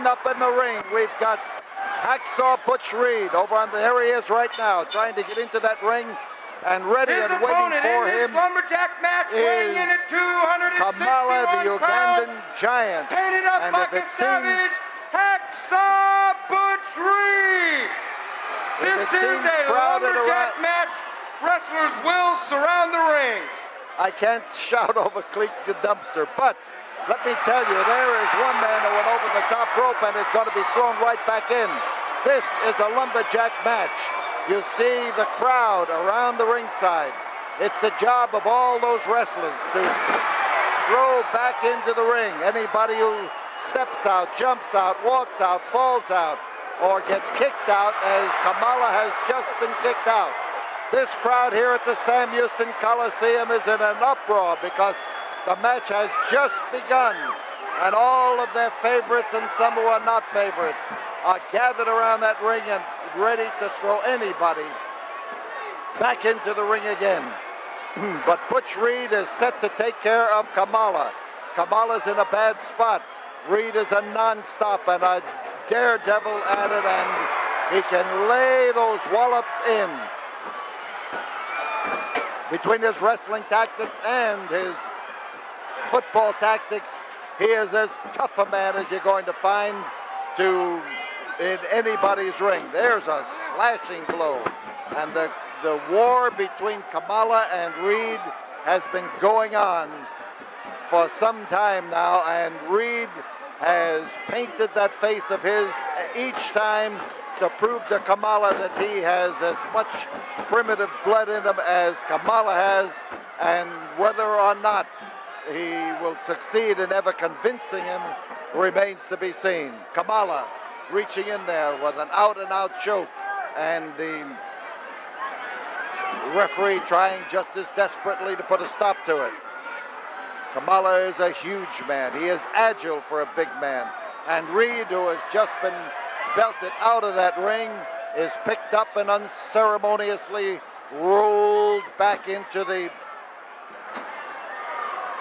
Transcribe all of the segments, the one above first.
Coming up in the ring, we've got Hacksaw Butch Reed over on there he is right now, trying to get into that ring, and ready and waiting for him is Kamala, the Ugandan giant. And if it seems Hacksaw Butch Reed. This is a lumberjack match. Wrestlers will surround the ring. I can't shout over Cleek the dumpster, but let me tell you, there is one man that went over the top rope and is going to be thrown right back in. This is a lumberjack match. You see the crowd around the ringside. It's the job of all those wrestlers to throw back into the ring. Anybody who steps out, jumps out, walks out, falls out, or gets kicked out, as Kamala has just been kicked out. This crowd here at the Sam Houston Coliseum is in an uproar because the match has just begun, and all of their favorites and some who are not favorites are gathered around that ring and ready to throw anybody back into the ring again. But Butch Reed is set to take care of Kamala. Kamala's in a bad spot. Reed is a non-stop and a daredevil at it, and he can lay those wallops in. Between his wrestling tactics and his football tactics, he is as tough a man as you're going to find in anybody's ring. There's a slashing blow. And the war between Kamala and Reed has been going on for some time now, and Reed has painted that face of his each time to prove to Kamala that he has as much primitive blood in him as Kamala has, and whether or not he will succeed in ever convincing him remains to be seen. Kamala reaching in there with an out-and-out choke, and the referee trying just as desperately to put a stop to it. Kamala is a huge man. He is agile for a big man. And Reed, who has just been belted out of that ring, is picked up and unceremoniously rolled back into the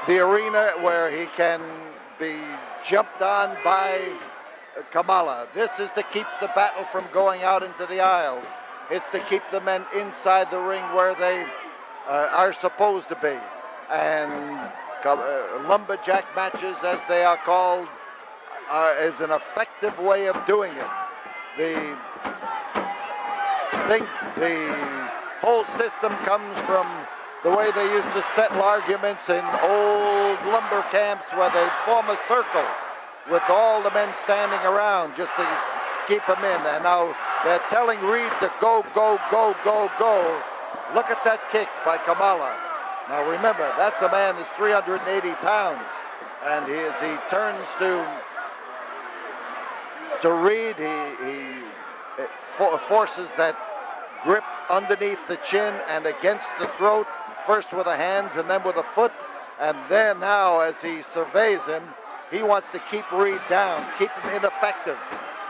arena where he can be jumped on by Kamala. This is to keep the battle from going out into the aisles. It's to keep the men inside the ring where they are supposed to be. And lumberjack matches, as they are called, is an effective way of doing it. The whole system comes from the way they used to settle arguments in old lumber camps, where they'd form a circle with all the men standing around just to keep them in. And now they're telling Reed to go, go, go, go, go. Look at that kick by Kamala. Now remember, that's a man that's 380 pounds. And as he turns to Reed, he forces that grip underneath the chin and against the throat, first with the hands and then with the foot. And then now, as he surveys him, he wants to keep Reed down, keep him ineffective,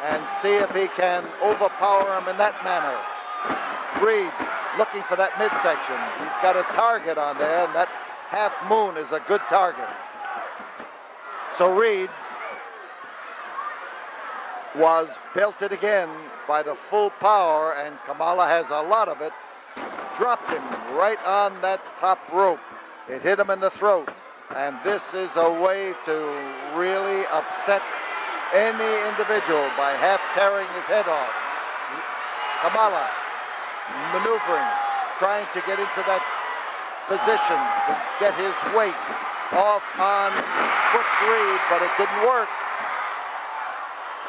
and see if he can overpower him in that manner. Reed looking for that midsection. He's got a target on there, and that half moon is a good target. So Reed was belted again by the full power, and Kamala has a lot of it. Dropped him right on that top rope. It hit him in the throat. And this is a way to really upset any individual by half tearing his head off. Kamala maneuvering, trying to get into that position to get his weight off on Butch Reed, but it didn't work.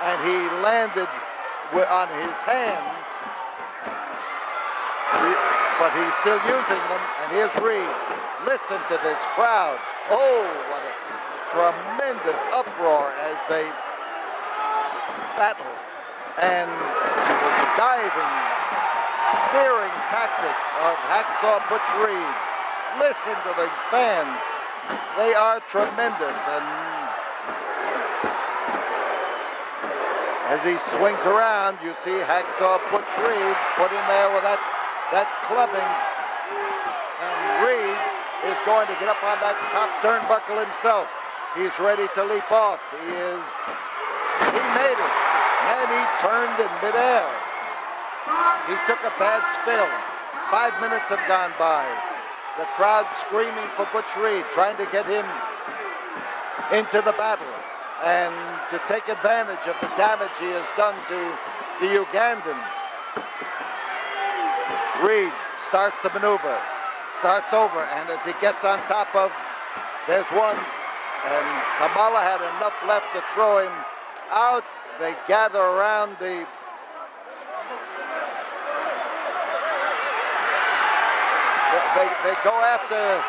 And he landed on his hands, but he's still using them. And here's Reed. Listen to this crowd. Oh, what a tremendous uproar as they battle. And the diving, spearing tactic of Hacksaw Butch Reed. Listen to these fans. They are tremendous. And as he swings around, you see Hacksaw Butch Reed put in there with that clubbing. And Reed is going to get up on that top turnbuckle himself. He's ready to leap off. He is He made it, and he turned in midair. He took a bad spill. 5 minutes have gone by. The crowd screaming for Butch Reed, trying to get him into the battle and to take advantage of the damage he has done to the Ugandan. Reed starts the maneuver, starts over, and as he gets on top of, there's one, and Kamala had enough left to throw him out. They gather around the They go after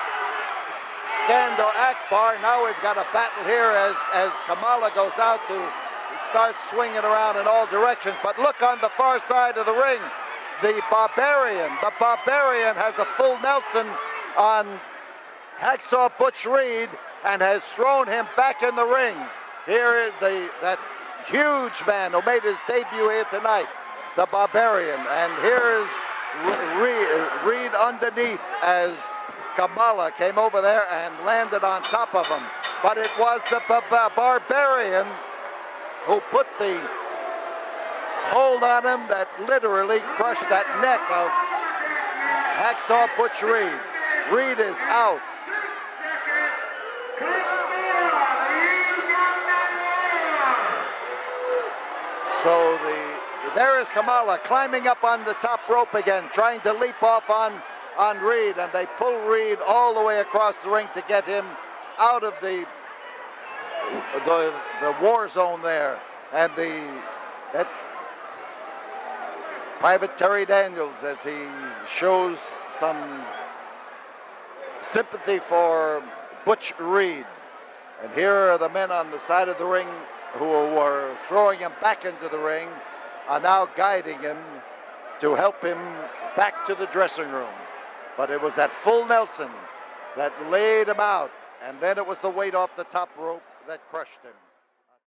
Skandar Akbar. Now we've got a battle here as Kamala goes out to start swinging around in all directions. But look on the far side of the ring, the Barbarian has a full Nelson on Hacksaw Butch Reed and has thrown him back in the ring. Here is that huge man who made his debut here tonight, the Barbarian. And here's Reed underneath as Kamala came over there and landed on top of him. But it was the Barbarian who put the hold on him that literally crushed that neck of Hacksaw Butch Reed. Reed is out. So there is Kamala climbing up on the top rope again, trying to leap off on Reed, and they pull Reed all the way across the ring to get him out of the war zone there. And that's Private Terry Daniels as he shows some sympathy for Butch Reed. And here are the men on the side of the ring who were throwing him back into the ring, are now guiding him to help him back to the dressing room. But it was that full Nelson that laid him out, and then it was the weight off the top rope that crushed him.